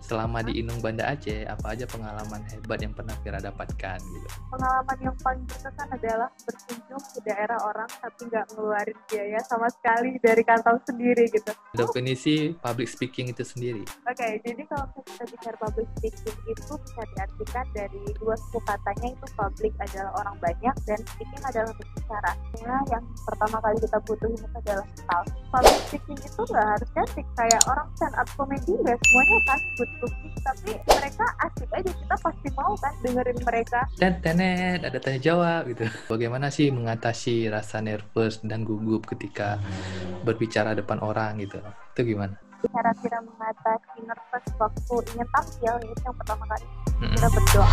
Selama di Inung Banda Aceh, apa aja pengalaman hebat yang pernah Vira dapatkan gitu? Pengalaman yang paling berkesan adalah berkunjung ke daerah orang tapi nggak ngeluarin biaya sama sekali dari kantong sendiri gitu. Definisi public speaking itu sendiri. Oke, jadi kalau kita bicara public speaking itu bisa diartikan dari dua suku katanya, itu public adalah orang banyak dan speaking adalah berbicara. Nah, yang pertama kali kita butuhin itu adalah mental. Public speaking itu nggak harus cantik, kayak orang stand up comedy nggak semuanya kan good looking, tapi mereka asik aja, kita pasti mau kan dengerin mereka. Dan tenet, ada tanya jawab gitu. Bagaimana sih mengatasi rasa nervous dan gugup ketika berbicara depan orang gitu? Itu gimana? Cara Vira mengatasi nervous waktu ingin tampil, itu yang pertama kali Vira berdoa.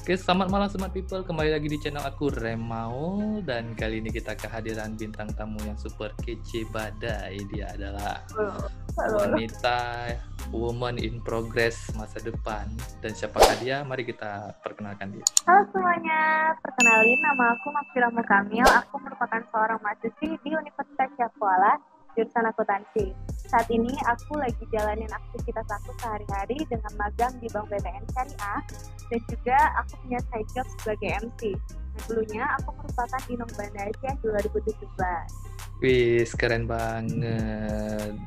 Oke, selamat malam smart people, kembali lagi di channel aku Remao. Dan kali ini kita kehadiran bintang tamu yang super kece badai. Dia adalah wanita, woman in progress masa depan. Dan siapakah dia? Mari kita perkenalkan dia. Halo semuanya, perkenalin, nama aku Makfira Mukamil. Aku merupakan seorang mahasiswi di Universitas Syahkuala, jurusan akuntansi. Saat ini aku lagi jalanin aktivitas aku sehari-hari dengan magang di Bank BTN Syariah, dan juga aku punya side job sebagai MC. Nah, dulunya aku merupakan Inung Banda Aceh 2017. Wih, keren banget.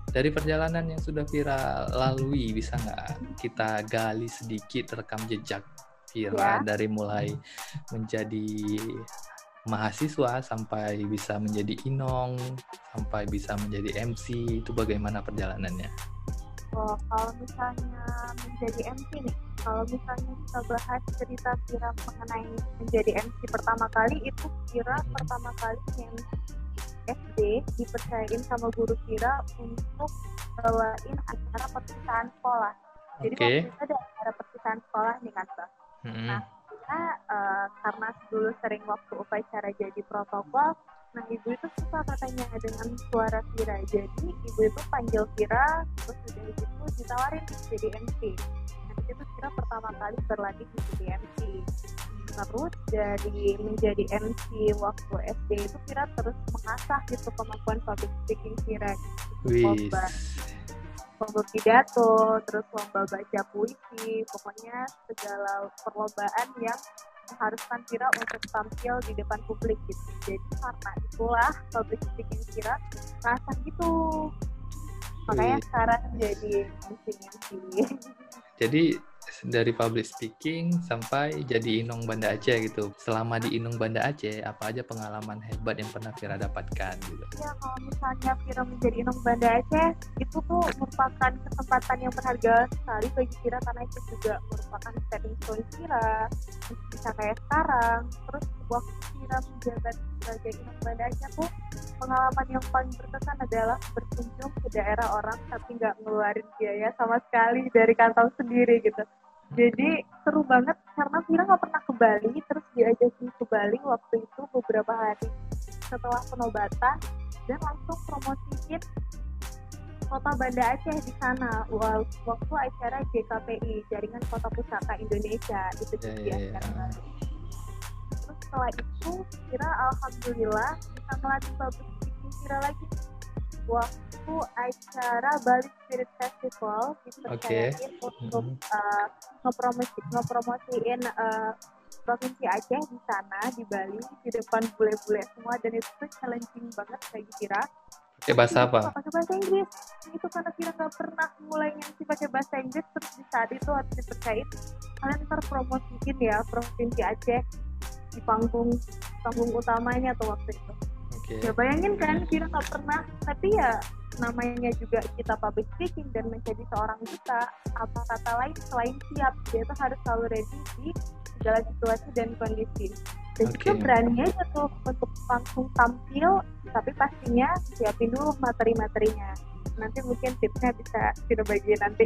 Dari perjalanan yang sudah Vira lalui, bisa nggak kita gali sedikit rekam jejak Vira dari mulai menjadi mahasiswa sampai bisa menjadi Inong, sampai bisa menjadi MC, itu bagaimana perjalanannya? Oh, kalau misalnya menjadi MC nih, kalau misalnya kita bahas cerita Vira mengenai menjadi MC pertama kali, itu Vira pertama kali yang SD dipercayain sama guru Vira untuk bawain acara perpisahan sekolah. Jadi waktu itu ada acara perpisahan sekolah nih kan, Bang. Nah, kita karena dulu sering waktu upacara jadi protokol, nah ibu itu suka katanya dengan suara Vira, jadi ibu itu panggil Vira, terus udah gitu ditawarin jadi MC. Nah itu Vira pertama kali berlatih menjadi MC. Terus dari menjadi MC waktu SD itu Vira terus mengasah gitu kemampuan public speaking Vira, lomba pidato, terus lomba baca puisi, pokoknya segala perlombaan yang mengharuskan Vira untuk tampil di depan publik gitu. Jadi karena itulah public speaking Vira rasa gitu. Makanya sekarang jadi MC. Jadi dari public speaking sampai jadi Inung Banda Aceh gitu. Selama di Inung Banda Aceh, apa aja pengalaman hebat yang pernah Vira dapatkan gitu? Ya, kalau misalnya Vira menjadi Inung Banda Aceh, itu tuh merupakan kesempatan yang berharga sekali bagi Vira, karena itu juga merupakan stepping stone Vira untuk bisa kayak sekarang. Terus waktu Vira menjabat sebagai Inung Banda Aceh tuh, pengalaman yang paling berkesan adalah berkunjung ke daerah orang tapi nggak ngeluarin biaya sama sekali dari kantong sendiri gitu. Jadi seru banget karena Vira nggak pernah ke Bali, terus diajakin ke Bali waktu itu beberapa hari setelah penobatan, dan langsung promosiin kota Banda Aceh di sana waktu acara JKPI, Jaringan Kota Pusaka Indonesia, itu diadakan. Terus setelah itu Vira alhamdulillah bisa melatih public speaking Vira lagi waktu acara Bali Spirit Festival, dipercayain untuk ngepromosiin provinsi Aceh di sana, di Bali, di depan bule-bule semua, dan itu tuh challenging banget bagi Vira. Pakai bahasa apa? Pakai bahasa Inggris. Itu karena Vira nggak pernah mulai MC pakai bahasa Inggris, terus di saat itu harus dipercayain, kalian ntar promosiin ya provinsi Aceh di panggung utamanya tuh waktu itu. Ya bayangin kan, Vira nggak pernah, tapi ya namanya juga kita public speaking dan menjadi seorang duta, apa kata lain selain siap, dia tuh harus selalu ready di segala situasi dan kondisi. Dan juga berani aja tuh untuk langsung tampil, tapi pastinya siapin dulu materi-materinya. Nanti mungkin tipsnya bisa kita bagi nanti.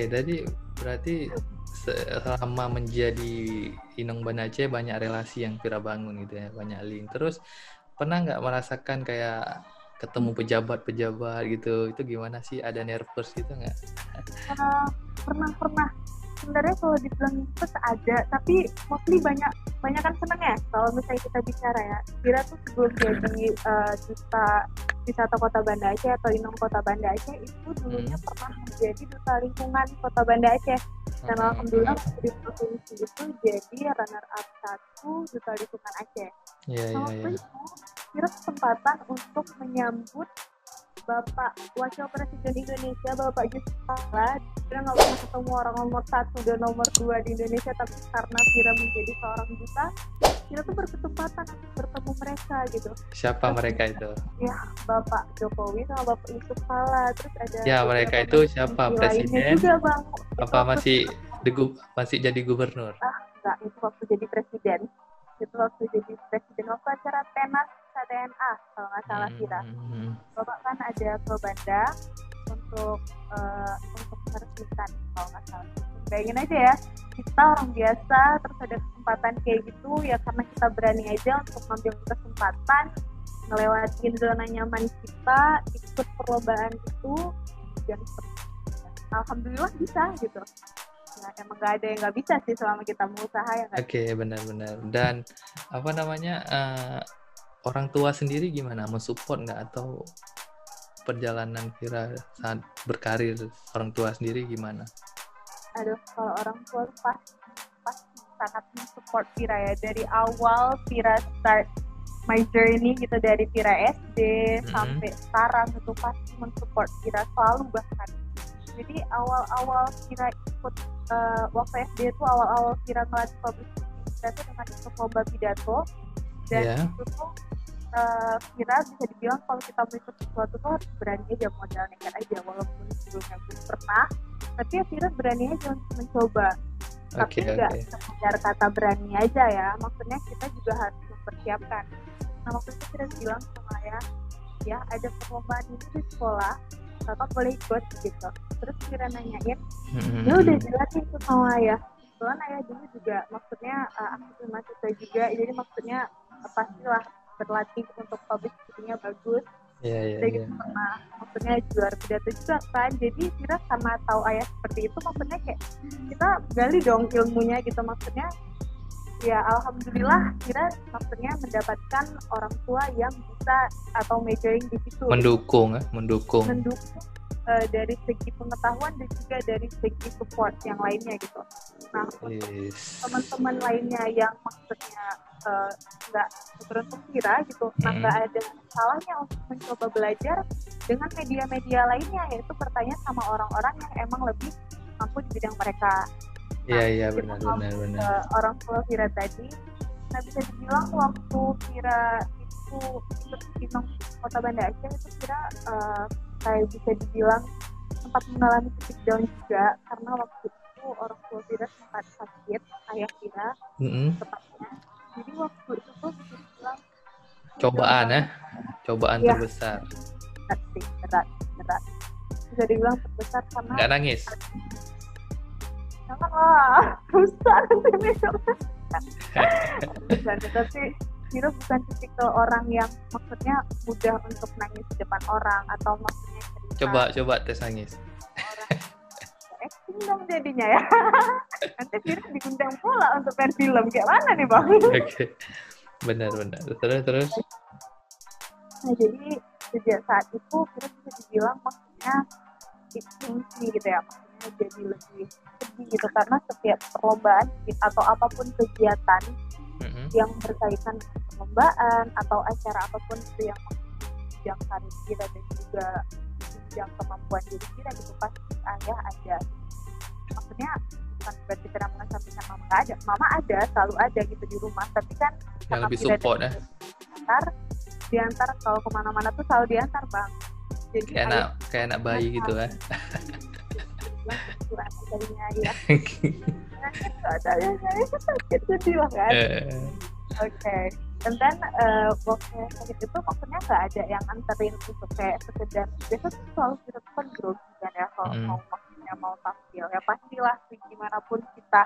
Jadi berarti selama menjadi Inung Banda Aceh banyak relasi yang Vira bangun gitu ya, banyak link. Terus pernah nggak merasakan kayak ketemu pejabat-pejabat gitu, itu gimana sih, ada nervous gitu nggak? Pernah. Sebenarnya kalau dibilang nervous ada, tapi mostly banyak kan seneng ya kalau misalnya kita bicara ya. Vira tuh sebelum jadi duta wisata Kota Banda Aceh atau Inong Kota Banda Aceh itu dulunya pernah menjadi duta lingkungan Kota Banda Aceh. Dan alhamdulillah di provinsi itu jadi runner up 1 duta lingkungan Aceh. Waktu itu Vira kesempatan untuk menyambut Bapak Wakil Presiden Indonesia, Bapak Yusuf Kala. Vira nggak pernah ketemu orang nomor 1 dan nomor 2 di Indonesia, tapi karena Vira menjadi seorang duta, Vira tuh berkesempatan untuk bertemu mereka gitu. Siapa mereka itu? Ya, Bapak Jokowi sama Bapak Yusuf Kala. Terus ada ya mereka itu siapa, presiden juga, Bang. apa masih jadi gubernur? Enggak, itu waktu jadi presiden. Waktu acara tenas KDNA kalau nggak salah Vira. Bapak kan ada ke Banda untuk meresmikan kalau nggak salah. Bayangin aja ya, kita orang biasa terus ada kesempatan kayak gitu ya, karena kita berani aja untuk ngambil kesempatan ngelewatin zona nyaman kita, ikut perlombaan itu, dan alhamdulillah bisa gitu. Nah, emang nggak ada yang nggak bisa sih selama kita mau usaha ya. Oke, benar-benar. Dan orang tua sendiri gimana, mensupport nggak, atau perjalanan Vira saat berkarir orang tua sendiri gimana? Aduh, kalau orang tua pasti sangat mensupport Vira ya, dari awal Vira start my journey gitu, dari Vira SD sampai sekarang itu pasti mensupport Vira selalu. Bahkan jadi awal-awal Vira ikut waktu SD itu awal-awal Vira ngelatih public speaking itu dengan ikut lomba pidato, dan itu tuh Vira bisa dibilang kalau kita mau ikut sesuatu tuh harus berani aja, modal nekat aja, walaupun sebelumnya belum pernah, tapi ya Vira berani aja untuk mencoba. Tapi nggak sekedar kata berani aja ya, maksudnya kita juga harus mempersiapkan. Nah, waktu itu Vira bilang sama ayah, ya ada perlombaan ini di sekolah, Kakak boleh ikut gitu. Terus Vira nanyain, ya udah jelasin tuh sama ayah. Kebetulan ayah dulu juga maksudnya aktif mahasiswa juga, jadi maksudnya pastilah berlatih untuk public speaking-nya bagus. Gitu pernah maksudnya juara pidato juga kan. Jadi Vira karena tahu ayah seperti itu, maksudnya kayak kita gali dong ilmunya gitu. Maksudnya ya alhamdulillah Vira maksudnya mendapatkan orang tua yang bisa atau majoring di situ. Mendukung dari segi pengetahuan dan juga dari segi support yang lainnya gitu. Nah, teman-teman lainnya yang maksudnya nggak beruntung Vira gitu, nggak ada salahnya untuk mencoba belajar dengan media-media lainnya, yaitu bertanya sama orang-orang yang emang lebih mampu di bidang mereka. Iya benar. Orang tua Vira tadi, nah bisa dibilang waktu Vira itu ikut Inong Kota Banda Aceh itu Vira kayak bisa dibilang sempat mengalami titik down juga, karena waktu itu orang tua Vira sempat sakit, ayah Vira tepatnya. Jadi waktu itu tuh bisa dibilang cobaan terbesar. Berat. Bisa dibilang terbesar karena nggak nangis. Jangan lah, besar dan tapi Vira bukan tipikal orang yang maksudnya mudah untuk nangis di depan orang, atau maksudnya cerita. Coba tes nangis. Acting dong jadinya ya. Nanti Vira diundang pula untuk main film, kayak mana nih Bang? Oke. Benar. Terus. Nah, jadi sejak saat itu Vira bisa dibilang maksudnya it changed me gitu ya. Maksudnya jadi lebih sedih gitu, karena setiap perlombaan atau apapun kegiatan yang berkaitan dengan perlombaan atau acara apapun itu yang menunjang karir Vira dan juga menunjang kemampuan diri Vira gitu, pasti ayah ada. Maksudnya bukan berarti Vira mengesampingkan mama nggak ada, mama ada, selalu ada gitu di rumah, tapi kan yang lebih support ya. Diantar kalau kemana-mana tuh selalu diantar Bang. Jadi kayak anak bayi gitu kan. Jadinya ya. Saya sakit sedih lah kan. Oke. Dan waktu sakit itu maksudnya nggak ada yang anterin untuk kayak sekedar, biasa tuh selalu kita kan grogi kan ya kalau mau tampil ya, pastilah gimana pun kita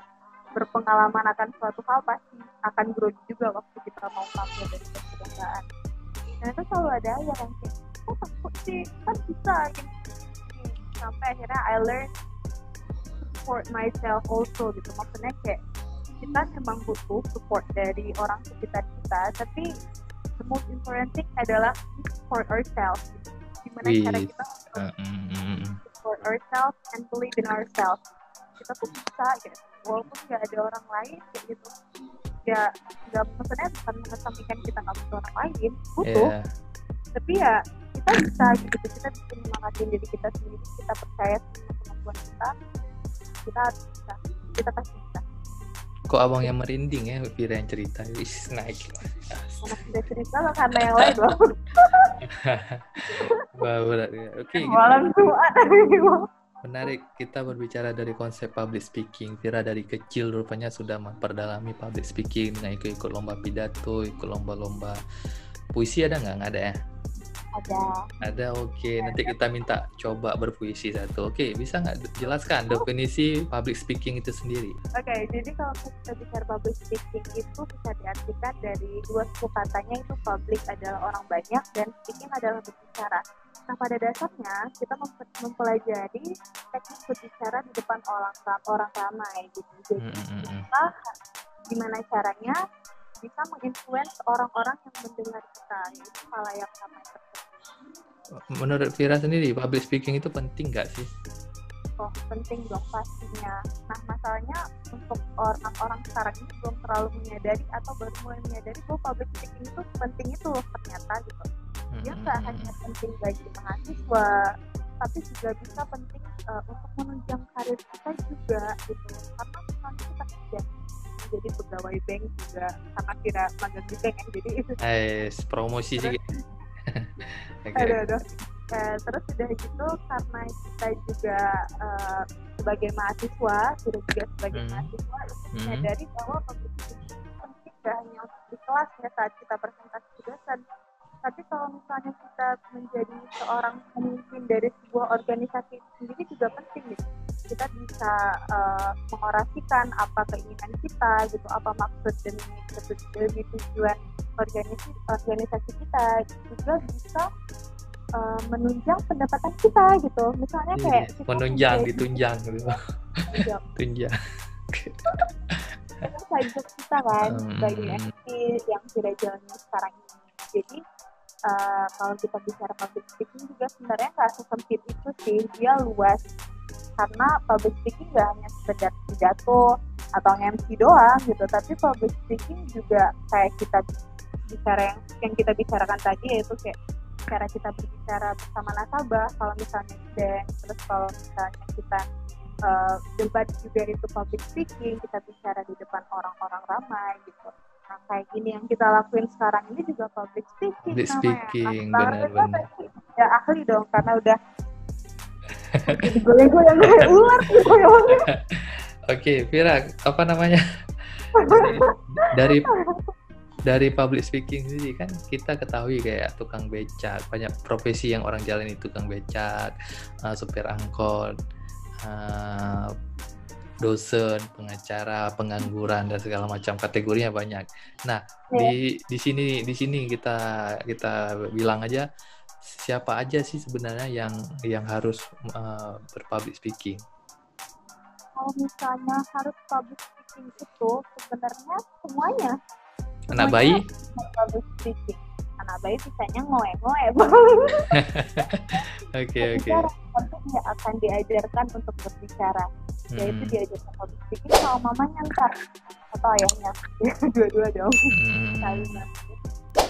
berpengalaman akan suatu hal pasti akan grogi juga waktu kita mau tampil dari perlombaan. Nah itu selalu ada yang kayak sih kan bisa gitu. Sampai akhirnya I learn support myself also gitu. Maksudnya kayak kita memang butuh support dari orang sekitar kita, tapi the most important thing adalah support ourselves. Gimana cara kita support ourselves and believe in ourselves. Kita tuh bisa gitu, walaupun nggak ada orang lain kayak gitu. Ya nggak, maksudnya bukan mengesampingkan kita nggak butuh orang lain, butuh. Tapi ya kita bisa gitu, kita bisa menyemangatin diri kita sendiri, kita percaya sama kemampuan kita harus bisa, kita pasti bisa. Kok abang yang merinding ya, Vira yang cerita, naik. Anak udah cerita loh karena yang lain loh. Berat ya. Oke. Malam tua. Menarik, kita berbicara dari konsep public speaking. Vira dari kecil rupanya sudah memperdalami public speaking dengan ikut lomba pidato, ikut lomba-lomba puisi. Ada nggak? Nggak ada ya? Ada, oke. Nanti kita minta coba berpuisi satu. Oke, bisa nggak jelaskan definisi public speaking itu sendiri? Oke, jadi kalau kita bicara public speaking itu bisa diartikan dari dua suku katanya, itu public adalah orang banyak dan speaking adalah berbicara. Nah, pada dasarnya kita mempelajari teknik berbicara di depan orang ramai gitu. Jadi kita gimana caranya bisa menginfluence orang-orang yang mendengar kita, yaitu khalayak ramai tersebut. Menurut Vira sendiri, public speaking itu penting nggak sih? Oh, penting dong pastinya. Nah, masalahnya untuk orang-orang sekarang ini belum terlalu menyadari atau baru mulai menyadari bahwa public speaking itu penting itu loh ternyata gitu. Dia nggak hanya penting bagi mahasiswa, tapi juga bisa penting untuk menunjang karir kita juga gitu. Karena misalnya kita kerja jadi pegawai bank juga, sama kira magang di bank ya, jadi itu. Promosi juga. Aduh. Terus udah gitu karena kita juga sebagai mahasiswa, sudah juga sebagai mahasiswa itu menyadari bahwa public speaking penting gak hanya untuk di kelas ya saat kita presentasi ke dosen, tapi kalau misalnya kita menjadi seorang pemimpin dari sebuah organisasi sendiri juga penting gitu. Kita bisa mengorasikan apa keinginan kita gitu, apa maksud demi tujuan organisasi kita, juga bisa menunjang pendapatan kita gitu. Misalnya kayak menunjang, ditunjang gitu. Tunjang. Itu saja kita kan sebagai MC yang sudah jalannya sekarang ini. Jadi kalau kita bicara public speaking juga sebenarnya nggak sesempit itu sih, dia luas. Karena public speaking nggak hanya sekedar pidato atau MC doang gitu, tapi public speaking juga kayak kita bicara yang kita bicarakan tadi, yaitu kayak cara kita berbicara bersama nasabah kalau misalnya terus kalau misalnya kita debat juga itu public speaking, kita bicara di depan orang-orang ramai gitu. Nah, kayak gini yang kita lakuin sekarang ini juga public speaking. Public speaking, benar-benar. Ya ahli dong, karena udah goyang-goyang kayak ular gitu. Oke, Vira, apa namanya? Dari public speaking sendiri kan kita ketahui kayak tukang becak, banyak profesi yang orang jalani, tukang becak, supir angkot, dosen, pengacara, pengangguran dan segala macam kategorinya banyak. Nah, di sini kita bilang aja siapa aja sih sebenarnya yang harus berpublic speaking? Kalau misalnya harus public speaking itu sebenarnya semuanya. Anak bayi? Public speaking. Anak bayi bisanya ngoe-ngoe. Oke. Tapi dia akan diajarkan untuk berbicara. Yaitu diajarkan public speaking sama mamanya ntar atau ayahnya. Dua-dua dong.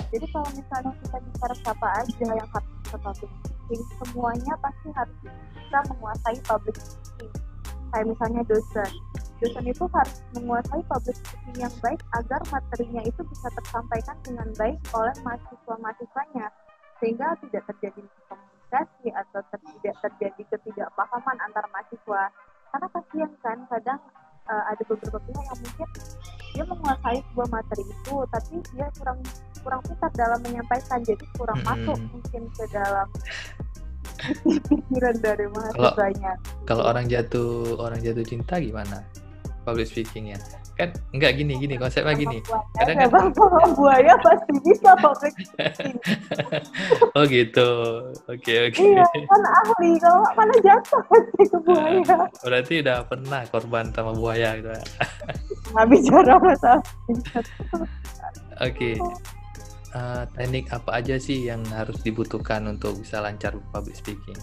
Jadi kalau misalnya kita bicara siapa aja yang harus bisa public speaking, semuanya pasti harus bisa menguasai public speaking. Kayak misalnya dosen itu harus menguasai public speaking yang baik agar materinya itu bisa tersampaikan dengan baik oleh mahasiswa-mahasiswanya, sehingga tidak terjadi komunikasi atau tidak terjadi ketidakpahaman antar mahasiswa. Karena kasihan kan kadang ada beberapa pihak yang mungkin dia menguasai sebuah materi itu, tapi dia kurang pintar dalam menyampaikan, jadi kurang masuk mungkin ke dalam pikiran dari mahasiswanya. Kalau orang jatuh cinta gimana? public speaking ya. Kan enggak gini konsepnya gini. Kadang kan sama buaya pasti bisa public speaking. oh gitu. Oke. Iya, kan ahli. Kalau nggak mana jatuh pasti ke buaya. Berarti udah pernah korban sama buaya gitu. Nggak bicara masalah. Oke. Teknik apa aja sih yang harus dibutuhkan untuk bisa lancar public speaking?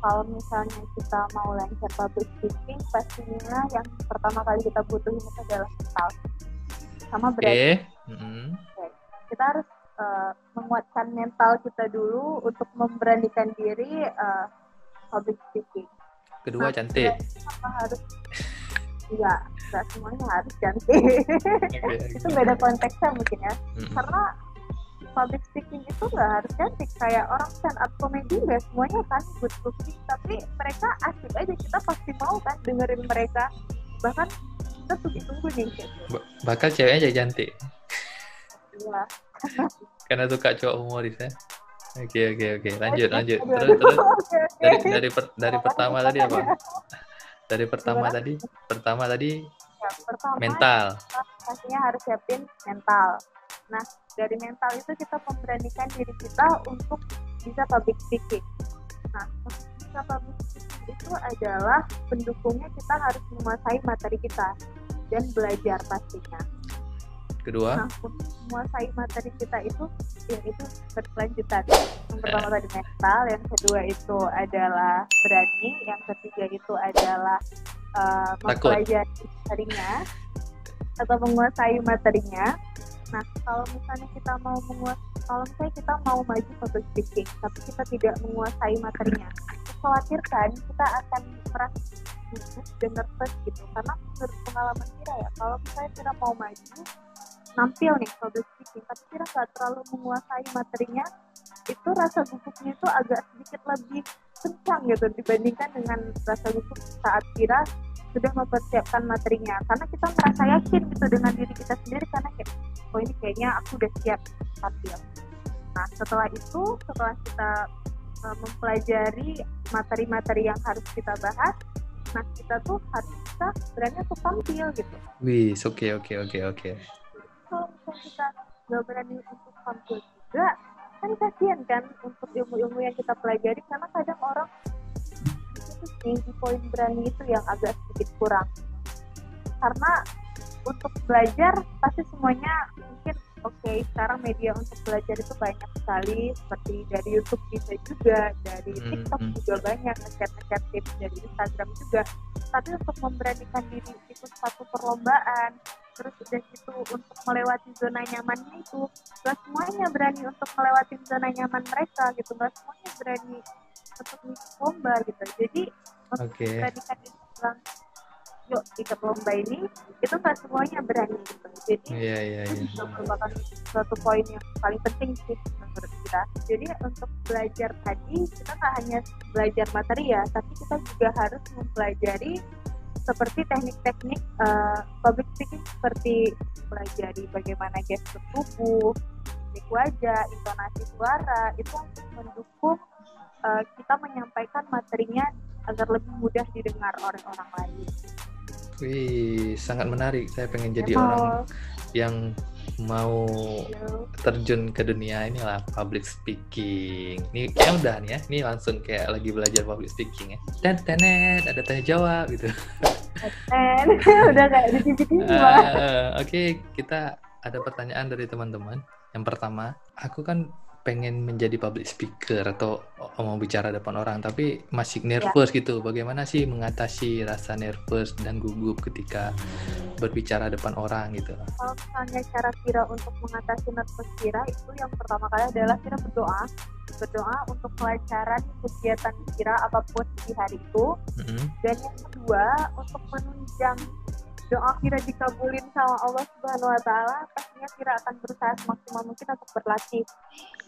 Kalau misalnya kita mau lancar public speaking, pastinya yang pertama kali kita butuhin itu adalah mental sama berani. Kita harus menguatkan mental kita dulu untuk memberanikan diri public speaking. Kedua, cantik. Harus, iya, nggak semuanya harus cantik. Itu beda konteksnya mungkin ya. Karena public speaking itu nggak harus cantik. Kayak orang stand up comedy nggak semuanya kan good looking, tapi mereka asik aja, kita pasti mau kan dengerin mereka. Bahkan kita tunggu nih bakal ceweknya jadi cantik. Iya. Karena suka cowok humoris ya. Oke. Lanjut. Terus dari pertama tadi apa? Dari pertama tadi ya, pertama, mental. pastinya harus siapin mental. Nah, dari mental itu kita memberanikan diri kita untuk bisa public speaking. Nah, bisa public speaking itu adalah pendukungnya kita harus menguasai materi kita dan belajar pastinya. Kedua? Nah, untuk menguasai materi kita itu berkelanjutan. Yang pertama tadi mental, yang kedua itu adalah berani, yang ketiga itu adalah mempelajari materinya atau menguasai materinya. Nah, kalau misalnya kita mau maju public speaking, tapi kita tidak menguasai materinya, khawatirkan kita akan merasa gugup dan nervous gitu. Karena menurut pengalaman Kira ya, kalau misalnya Kira mau maju, nampil nih public speaking, tapi Kira nggak terlalu menguasai materinya, itu rasa gugupnya itu agak sedikit lebih kencang gitu dibandingkan dengan rasa gugup saat Kira sudah mempersiapkan materinya. Karena kita merasa yakin gitu dengan diri kita sendiri, karena kayak, oh ini kayaknya aku udah siap tampil. Nah, setelah kita mempelajari materi-materi yang harus kita bahas, nah kita tuh harus bisa berani untuk tampil gitu. Wih, oke. Kalau misalnya kita nggak berani untuk tampil juga, kan kasihan kan untuk ilmu-ilmu yang kita pelajari, karena kadang orang di poin berani itu yang agak sedikit kurang. Karena untuk belajar pasti semuanya mungkin sekarang media untuk belajar itu banyak sekali, seperti dari YouTube bisa juga, dari TikTok juga banyak, ngechat tips dari Instagram juga. Tapi untuk memberanikan diri ikut satu perlombaan, terus udah gitu untuk melewati zona nyamannya itu, gak semuanya berani untuk melewati zona nyaman mereka gitu, gak semuanya berani untuk ikut lomba gitu. Jadi untuk memberanikan diri bilang, yuk ikut lomba ini, itu gak semuanya berani gitu. Jadi itu merupakan suatu poin yang paling penting sih menurut kita. Jadi untuk belajar tadi, kita gak hanya belajar materi ya, tapi kita juga harus mempelajari seperti teknik-teknik public speaking, seperti pelajari bagaimana gestur tubuh, mimik wajah, intonasi suara, itu untuk mendukung kita menyampaikan materinya agar lebih mudah didengar oleh orang lain. Wih, sangat menarik. Saya pengen jadi orang yang mau terjun ke dunia inilah public speaking. Ini kayak udah nih ya, ini langsung kayak lagi belajar public speaking ya. Dan tenet ada tanya jawab gitu. Udah kayak di TV. Oke, kita ada pertanyaan dari teman-teman. Yang pertama, aku kan pengen menjadi public speaker atau mau bicara depan orang, tapi masih nervous gitu. Bagaimana sih mengatasi rasa nervous dan gugup ketika berbicara depan orang gitu? Kalau misalnya cara Kira untuk mengatasi nervous Kira, itu yang pertama kali adalah Kira berdoa untuk kelancaran kegiatan Kira apapun di hari itu. Dan yang kedua, untuk menunjang doa Kira dikabulin sama Allah Subhanahu wa Ta'ala, pastinya Kira akan berusaha semaksimal mungkin untuk berlatih.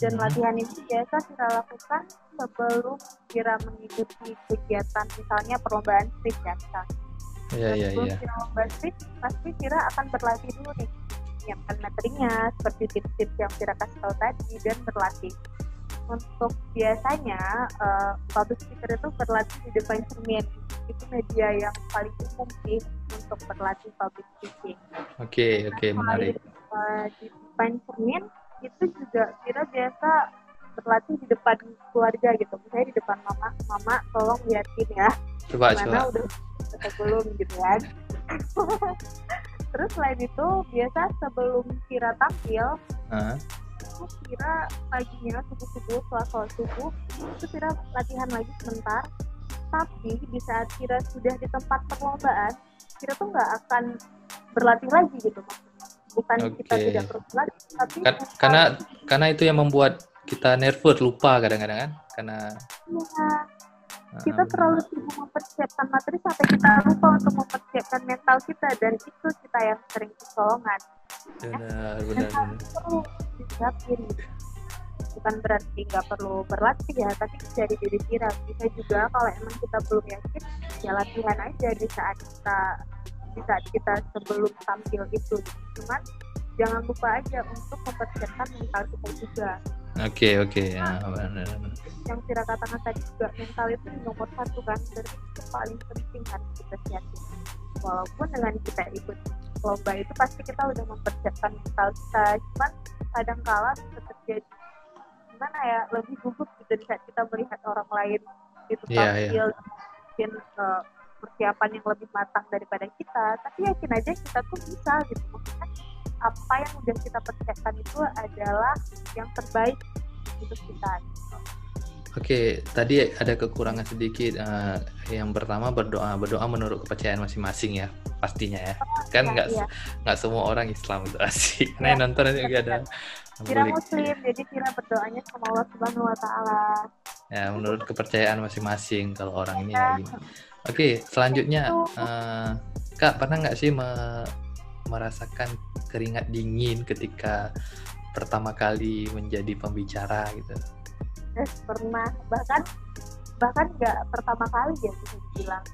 Dan latihan ini biasa Kira lakukan sebelum Kira mengikuti kegiatan, misalnya perlombaan speech ya misalnya. Sebelum Kira lomba speech, pasti Kira akan berlatih dulu nih, menyiapkan materinya seperti tips-tips yang Kira kasih tahu tadi, dan berlatih. Untuk biasanya public speaker itu berlatih di depan cermin. itu media yang paling umum sih untuk berlatih public speaking. Oke, menarik. Di depan cermin itu juga Vira biasa berlatih di depan keluarga gitu. Misalnya di depan mama tolong liatin ya. Coba. Udah atau belum gitu kan. Terus selain itu biasa sebelum Vira tampil, Vira paginya subuh setelah sholat subuh itu Vira latihan lagi sebentar. Tapi di saat Vira sudah di tempat perlombaan, Vira tuh nggak akan berlatih lagi gitu, bukan kita tidak perlu berlatih, tapi karena itu yang membuat kita nervous, lupa kadang-kadang kan, karena kita terlalu sibuk mempersiapkan materi sampai kita lupa untuk mempersiapkan mental kita, dan itu kita yang sering kecolongan. Benar. Perlu disiapin. Bukan berarti nggak perlu berlatih ya, tapi dari diri kita bisa juga kalau emang kita belum yakin ya latihan aja di saat kita sebelum tampil itu. Cuman jangan lupa aja untuk mempersiapkan mental kita juga. Oke, ya, benar. Yang Vira katakan tadi juga, mental itu nomor satu kan, berarti itu paling penting kan kita siapin. Walaupun dengan kita ikut lomba itu pasti kita udah mempersiapkan mental kita, cuman kadang-kala bisa terjadi gimana ya, lebih gugup gitu di saat kita melihat orang lain itu tampil mungkin persiapan yang lebih matang daripada kita, tapi yakin aja kita tuh bisa gitu. Maksudnya apa yang udah kita persiapkan itu adalah yang terbaik untuk kita gitu. Oke, tadi ada kekurangan sedikit. Yang pertama berdoa menurut kepercayaan masing-masing ya, pastinya ya. Kan nggak semua orang Islam itu asik. Karena yang nonton juga ada. Vira Muslim, jadi Vira berdoanya sama Allah Subhanahu Wa Taala. Ya, menurut kepercayaan masing-masing kalau orang ini ya gini. Oke, selanjutnya Kak pernah nggak sih merasakan keringat dingin ketika pertama kali menjadi pembicara gitu? Pernah, bahkan nggak pertama kali ya bisa dibilang.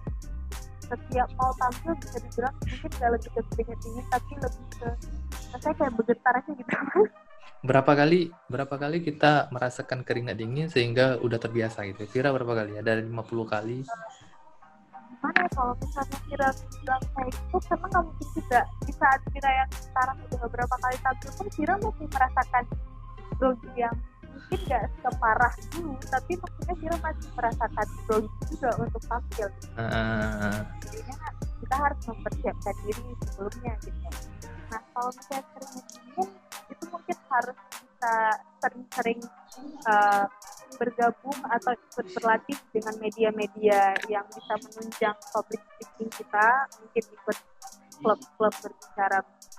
Setiap mau tampil bisa dibilang mungkin nggak lebih ke keringat dingin, tapi lebih ke rasanya kayak bergetar aja gitu. Berapa kali kita merasakan keringat dingin sehingga udah terbiasa gitu? Kira berapa kali? Ada 50 kali? Gimana ya, kalau misalnya Vira bilang kayak gitu, karena nggak mungkin juga di saat Vira yang sekarang udah beberapa kali tampil pun Vira masih merasakan grogi yang mungkin nggak separah dulu, tapi maksudnya Vira masih merasakan grogi juga untuk tampil. Jadinya kita harus mempersiapkan diri sebelumnya gitu. Nah kalau misalnya keringat dingin itu mungkin harus bisa sering-sering bergabung atau ikut berlatih dengan media-media yang bisa menunjang public speaking kita, mungkin ikut klub-klub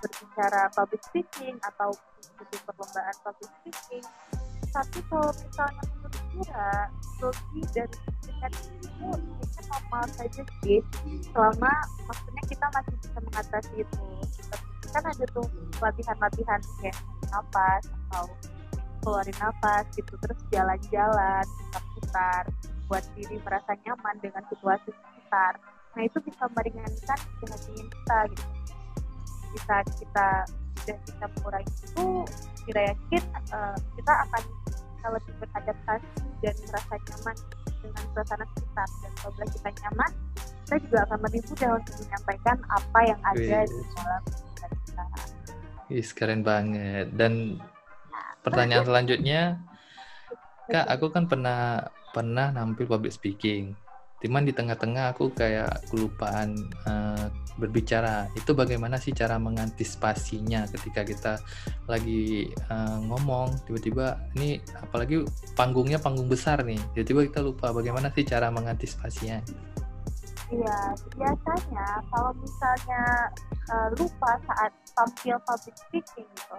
berbicara public speaking atau ikut perlombaan public speaking. Tapi kalau misalnya menurut Vira, grogi dari keringat itu normal saja sih, selama maksudnya kita masih bisa mengatasi itu. Kan ada tuh latihan-latihan kayak napas atau keluarin napas gitu, terus jalan-jalan, putar-putar, buat diri merasa nyaman dengan situasi sekitar. Nah itu bisa meringankan keringat dingin kita gitu. Bisa kita sudah bisa mengurangi itu, kita yakin kita akan lebih beradaptasi dan merasa nyaman dengan suasana sekitar. Dan kalau kita nyaman, kita juga akan lebih mudah untuk menyampaikan apa yang ada di dalam kita. Keren banget. Dan pertanyaan selanjutnya, Kak, aku kan pernah nampil public speaking. Cuman di tengah-tengah aku kayak kelupaan berbicara. Itu bagaimana sih cara mengantisipasinya ketika kita lagi ngomong, tiba-tiba ini apalagi panggungnya panggung besar nih, tiba-tiba kita lupa, bagaimana sih cara mengantisipasinya? Iya, biasanya kalau misalnya lupa saat tampil public speaking gitu,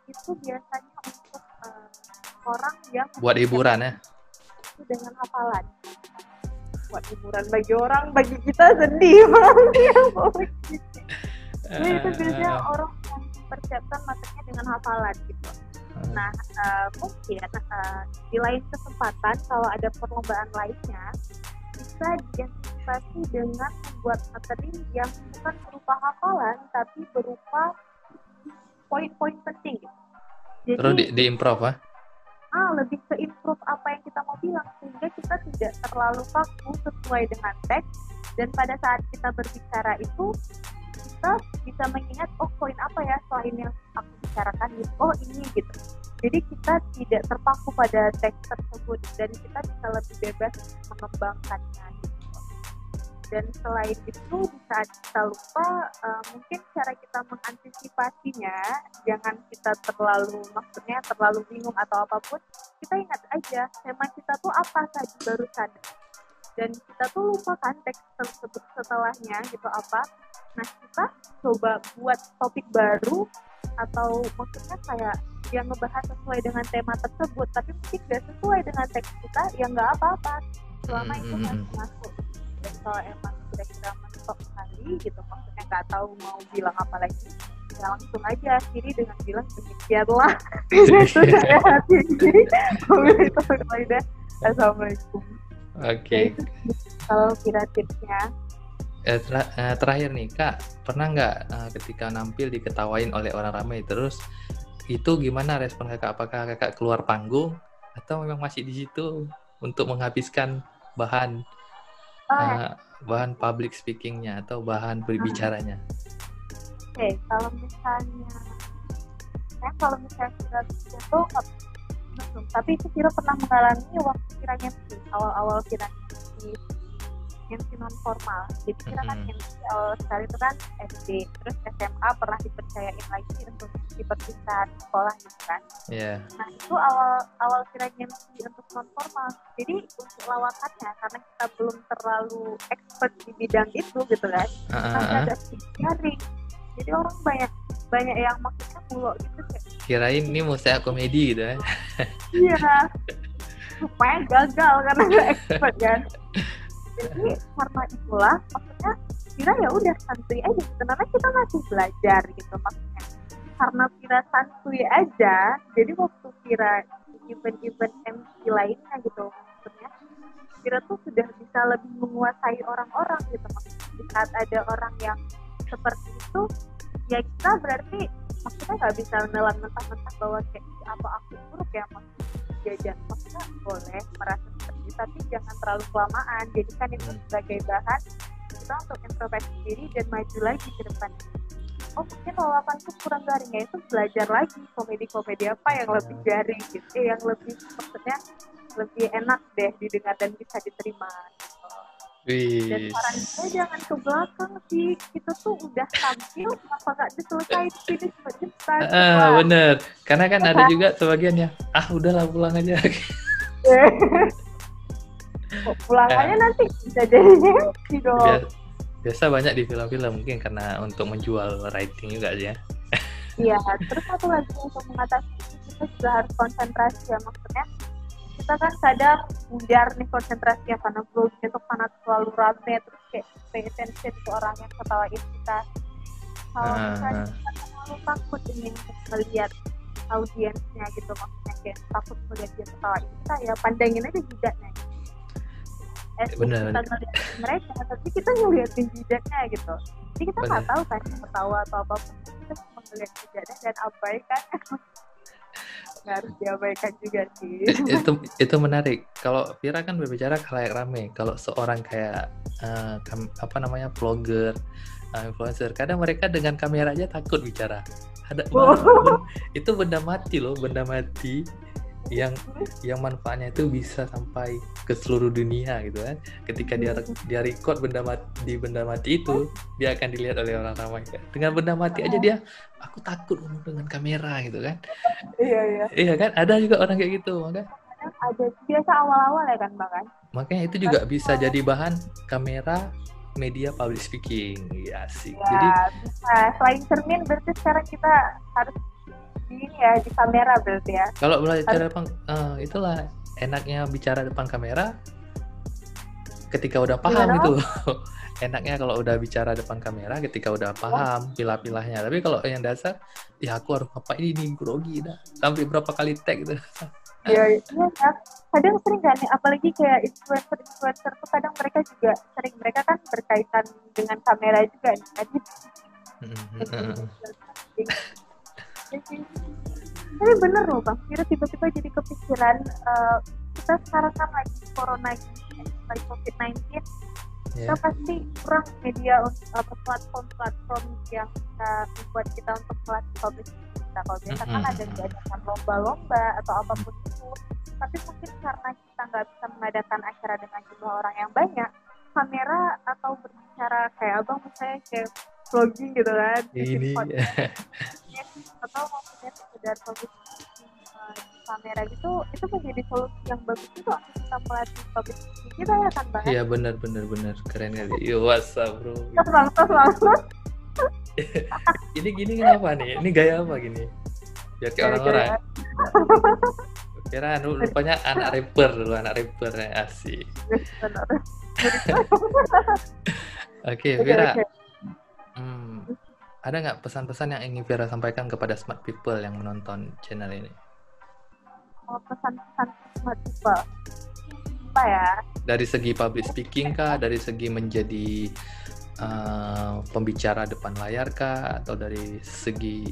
itu biasanya untuk orang yang buat hiburan ya? Itu dengan hafalan. Buat hiburan bagi orang, bagi kita sedih banget ya. Jadi itu biasanya orang yang mempersiapkan materinya dengan hafalan gitu. Nah, mungkin di lain kesempatan kalau ada perlombaan lainnya, bisa diantisipasi dengan membuat materi yang bukan berupa hafalan, tapi berupa poin-poin penting. Jadi, terus di improv, ah? lebih ke improve apa yang kita mau bilang, sehingga kita tidak terlalu kaku sesuai dengan teks, dan pada saat kita berbicara itu kita bisa mengingat, oh poin apa ya selain yang aku bicarakan gitu, oh ini gitu. Jadi kita tidak terpaku pada teks tersebut dan kita bisa lebih bebas mengembangkannya gitu. Dan selain itu di saat kita lupa, mungkin cara kita mengantisipasinya, jangan kita terlalu bingung atau apapun, kita ingat aja tema kita tuh apa tadi barusan, dan kita tuh lupakan teks tersebut setelahnya gitu apa. Nah kita coba buat topik baru, atau maksudnya kayak yang ngebahas sesuai dengan tema tersebut, tapi mungkin gak sesuai dengan teks kita, ya nggak apa-apa selama itu masuk. Dan kalau emang kira-kira mentok sekali gitu, maksudnya nggak tahu mau bilang apa lagi, ya langsung aja akhiri dengan bilang demikianlah. Itu saya hati ini. Assalamualaikum. Oke. Kalau kira tipsnya. Terakhir nih Kak, pernah nggak ketika nampil diketawain oleh orang ramai, terus itu gimana respon Kakak? Apakah Kakak keluar panggung atau memang masih di situ untuk menghabiskan bahan bahan public speakingnya atau bahan berbicaranya? Oke, kalau misalnya Kira itu belum, tapi itu Kira pernah mengalami waktu Kira MC, awal-awal Kira MC non formal. Jadi Kira kan MC awal sekali itu kan SD, terus SMA pernah dipercayain lagi untuk di perpisahan sekolah gitu kan. Iya. Nah itu awal Kira MC untuk non formal. Jadi untuk lawakannya, karena kita belum terlalu expert di bidang itu gitu kan, masih agak garing. Jadi orang banyak yang maksudnya bulok gitu kayak. Kirain ini mau saya komedi gitu ya. Iya. Supaya gagal karena nggak expert kan. Jadi karena itulah maksudnya Kira ya udah santuy aja gitu, karena kita masih belajar gitu maksudnya. Karena Kira santuy aja, jadi waktu Kira event-event MC lainnya gitu maksudnya, Kira tuh sudah bisa lebih menguasai orang-orang gitu maksudnya. Di saat ada orang yang seperti itu, ya kita berarti maksudnya nggak bisa menelan mentah-mentah bahwa kayak apa aku buruk ya maksudnya. Jajan maksudnya boleh merasa seperti itu, tapi jangan terlalu kelamaan. Jadi kan itu sebagai bahan kita untuk introspeksi diri dan maju lagi ke depan. Oh mungkin lawakan itu kurang garing ya, itu belajar lagi komedi-komedi apa yang lebih garing gitu, yang lebih maksudnya lebih enak deh didengar dan bisa diterima gitu. Dan saran saya jangan ke belakang sih, kita tuh udah tampil apa nggak diselesaikan finish cepat. Bener, karena kan ada juga sebagian yang udahlah pulang aja. Pulang aja nanti bisa jadinya dong. Biasa banyak di film-film, mungkin karena untuk menjual rating juga aja. Iya, terus satu lagi untuk mengatasi kita juga harus konsentrasi ya, maksudnya kita kan kadang bundar nih konsentrasinya karena vlognya tuh karena terlalu rame, terus kayak pay attention ke orang yang ketawain kita. Kalau misalnya kita terlalu takut ingin melihat audiensnya gitu, maksudnya kayak takut melihat dia ketawain kita, ya pandangin aja jidatnya. Bener. Kita ngeliatin mereka, tapi kita ngeliatin jidatnya gitu. Jadi kita nggak tahu kan ketawa atau apapun, kita cuma ngeliat jidatnya dan abaikan. Nggak harus diabaikan juga sih. Itu menarik. Kalau Vira kan berbicara khalayak rame. Kalau seorang kayak vlogger, influencer, kadang mereka dengan kamera aja takut bicara. Itu benda mati loh, benda mati yang manfaatnya itu bisa sampai ke seluruh dunia gitu kan. Ketika dia record benda mati itu, dia akan dilihat oleh orang ramai. Dengan benda mati aja dia, aku takut ngomong dengan kamera gitu kan. Iya kan, ada juga orang kayak gitu, makanya ada biasa awal-awal ya kan Bang kan. Makanya itu juga bisa jadi bahan kamera media public speaking. Ya sih. Ya, jadi bisa. Selain cermin berarti sekarang kita harus di kamera berarti ya. Kalau belajar depan, itulah enaknya bicara depan kamera ketika udah paham itu. Enaknya kalau udah bicara depan kamera ketika udah paham pilah-pilahnya. Tapi kalau yang dasar, ya aku harus ngapain ini, grogi dah. Sampai berapa kali tag gitu. Iya. Kadang sering kan, apalagi kayak influencer tuh kadang mereka kan berkaitan dengan kamera juga nih. Tapi bener loh Bang, Vira tiba-tiba jadi kepikiran, kita sekarang kan lagi corona gini, lagi COVID-19, kita pasti kurang media untuk platform yang bisa membuat kita untuk melatih public speaking kita. Kalau biasa kan ada diadakan lomba-lomba atau apapun itu, tapi mungkin karena kita nggak bisa mengadakan acara dengan jumlah orang yang banyak, kamera atau berbicara kayak abang misalnya kayak vlogging gitu kan, ini atau maksudnya sekedar public speaking di kamera gitu, itu menjadi solusi yang bagus juga untuk kita melatih public speaking kita ya kan Bang? Iya benar keren kali. Yo WhatsApp bro. Terus Ini gini kenapa nih? Ini gaya apa gini? Biar kayak orang-orang. Kira rupanya anak rapper ya, asik. Oke, Vira. Ada nggak pesan-pesan yang ingin Vira sampaikan kepada smart people yang menonton channel ini? Pesan-pesan smart people apa ya? Dari segi public speaking kah? Dari segi menjadi pembicara depan layar kah? Atau dari segi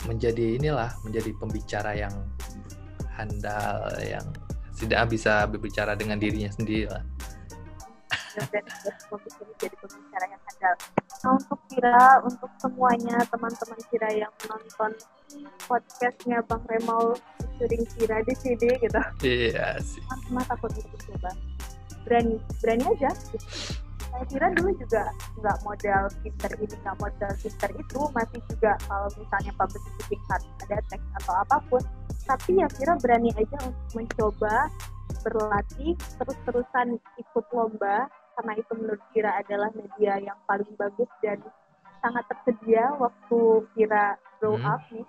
menjadi pembicara yang handal, yang tidak bisa berbicara dengan dirinya sendiri lah. Dan menjadi pembicara yang handal. Untuk Vira, untuk semuanya teman-teman Vira yang menonton podcastnya Bang Remal featuring Vira di CD gitu. Iya sih. Cuma takut untuk coba. Berani aja. Gitu. Saya kira dulu juga nggak modal pinter ini, nggak modal pinter itu, masih juga kalau misalnya public speaking harus ada teks atau apapun. Tapi ya Vira berani aja untuk mencoba, berlatih, terus-terusan ikut lomba, karena itu menurut Vira adalah media yang paling bagus dan sangat tersedia waktu Vira grow up nih.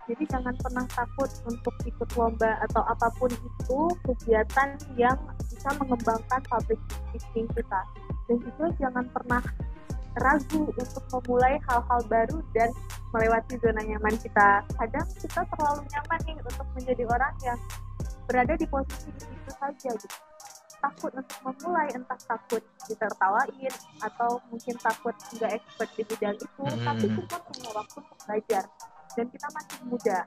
Jadi jangan pernah takut untuk ikut lomba atau apapun itu kegiatan yang bisa mengembangkan public speaking kita. Dan juga jangan pernah ragu untuk memulai hal-hal baru dan melewati zona nyaman kita. Kadang kita terlalu nyaman nih untuk menjadi orang yang berada di posisi itu saja gitu. Takut untuk memulai, entah takut ditertawain atau mungkin takut nggak expert di bidang itu, tapi kita punya waktu untuk belajar dan kita masih muda.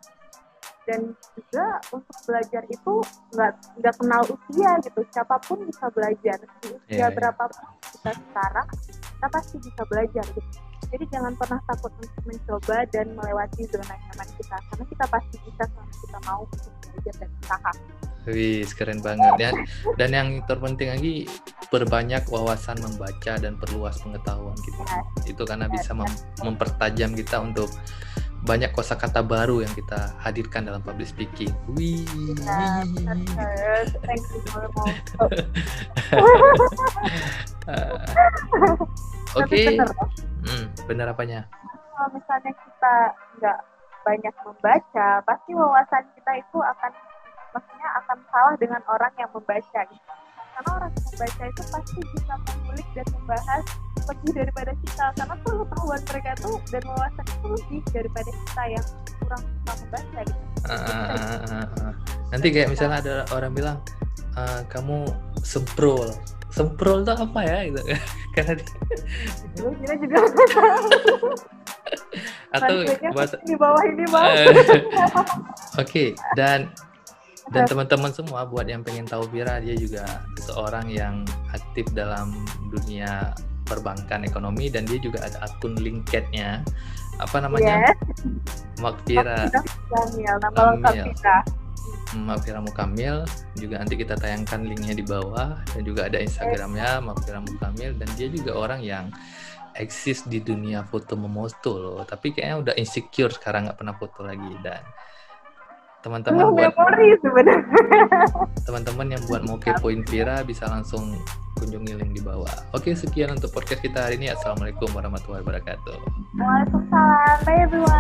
Dan juga untuk belajar itu nggak kenal usia gitu, siapapun bisa belajar di usia berapapun kita sekarang, kita pasti bisa belajar gitu. Jadi jangan pernah takut untuk mencoba dan melewati zona nyaman kita, karena kita pasti bisa selama kita mau untuk belajar dan usaha. Wih, keren banget ya. Dan yang terpenting lagi, perbanyak wawasan membaca dan perluas pengetahuan kita. Itu karena bisa mempertajam kita untuk banyak kosakata baru yang kita hadirkan dalam public speaking. Wih. Thank you Oke. Benar apanya? Kalau misalnya kita nggak banyak membaca, pasti wawasan kita itu akan salah dengan orang yang membaca gitu. Karena orang yang membaca itu pasti bisa mengulik dan membahas lebih daripada kita, karena pengetahuan mereka tuh dan wawasan itu lebih daripada kita yang kurang suka membaca gitu. Nanti kayak misalnya ada orang bilang kamu semprol tuh apa ya gitu. Karena kita juga atau bahasa di bawah ini Bang. Oke, dan teman-teman semua buat yang pengen tahu Vira, dia juga seorang yang aktif dalam dunia perbankan ekonomi dan dia juga ada akun LinkedIn-nya. Apa namanya? Makfira Makfira Mukamil. Juga nanti kita tayangkan linknya di bawah, dan juga ada Instagramnya Makfira Mukamil, dan dia juga orang yang eksis di dunia foto memoto loh, tapi kayaknya udah insecure sekarang, nggak pernah foto lagi. Dan teman-teman yang buat mau kepoin Vira bisa langsung kunjungi link di bawah. Oke, sekian untuk podcast kita hari ini. Assalamualaikum warahmatullahi wabarakatuh. Waalaikumsalam. Bye everyone.